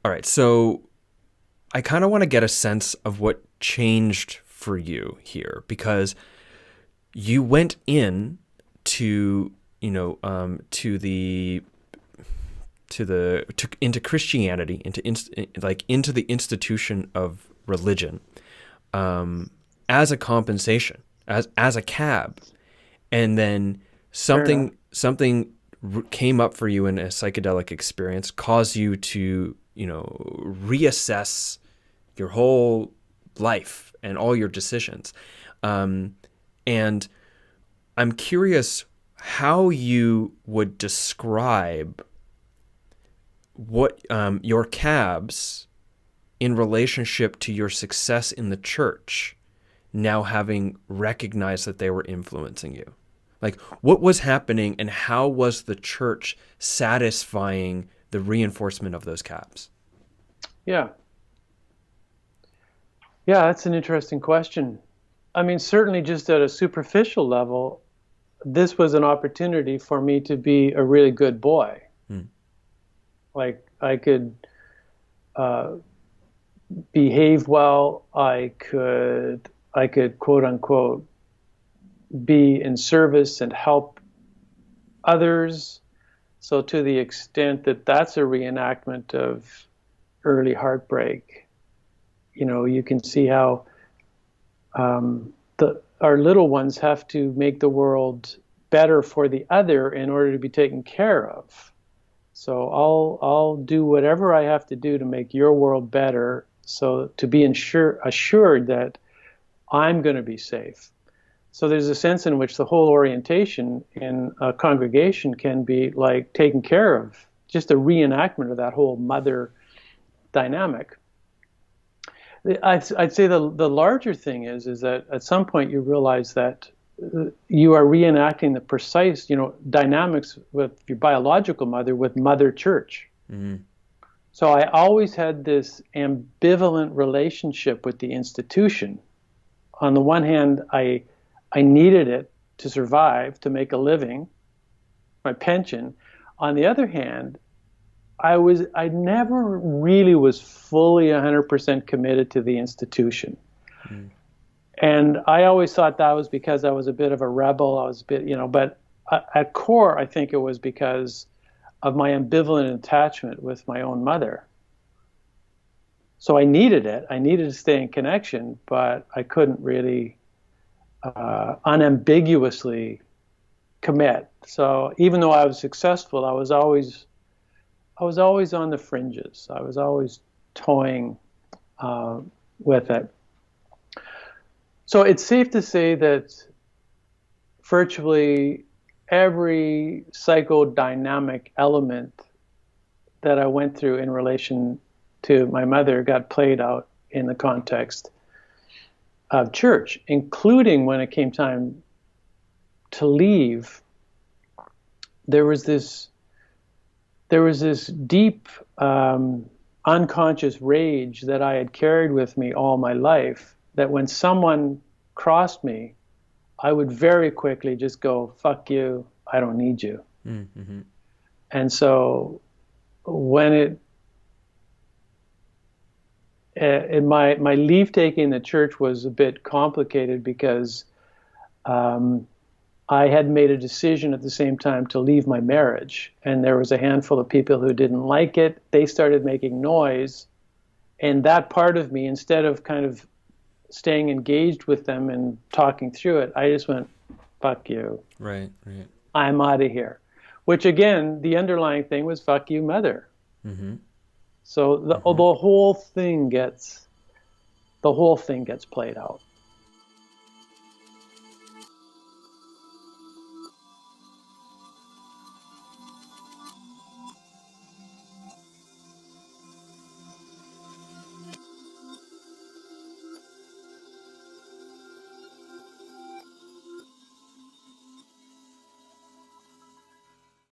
All right. So I kind of want to get a sense of what changed for you here, because you went in to, into Christianity, into the institution of religion, as a compensation, as a cab, and then Fair enough. something came up for you in a psychedelic experience, caused you to reassess your whole life and all your decisions, and I'm curious how you would describe what your cabs in relationship to your success in the church, now having recognized that they were influencing you. Like, what was happening and how was the church satisfying the reinforcement of those cabs? Yeah. Yeah, that's an interesting question. I mean, certainly just at a superficial level, this was an opportunity for me to be a really good boy. Hmm. Like I could uh, behave well. I could quote unquote be in service and help others. So to the extent that that's a reenactment of early heartbreak, you can see how our little ones have to make the world better for the other in order to be taken care of. So I'll do whatever I have to do to make your world better, so to be assured that I'm going to be safe. So there's a sense in which the whole orientation in a congregation can be like taken care of, just a reenactment of that whole mother dynamic. I'd say the larger thing is that at some point you realize that you are reenacting the precise, dynamics with your biological mother with Mother Church. Mm-hmm. So I always had this ambivalent relationship with the institution. On the one hand, I needed it to survive, to make a living, my pension. On the other hand, I never really was fully 100% committed to the institution. Mm. And I always thought that was because I was a bit of a rebel. I was a bit, but at core, I think it was because of my ambivalent attachment with my own mother. So I needed it. I needed to stay in connection, but I couldn't really unambiguously commit. So even though I was successful, I was always on the fringes. I was always toying with it. So it's safe to say that virtually every psychodynamic element that I went through in relation to my mother got played out in the context of church, including when it came time to leave. There was this deep unconscious rage that I had carried with me all my life, that when someone crossed me, I would very quickly just go, fuck you, I don't need you. Mm-hmm. And so when my leave taking in the church was a bit complicated because I had made a decision at the same time to leave my marriage. And there was a handful of people who didn't like it. They started making noise. And that part of me, instead of kind of staying engaged with them and talking through it, I just went, fuck you. Right, right. I'm out of here. Which again, the underlying thing was fuck you, mother. Mm-hmm. So the whole thing gets played out.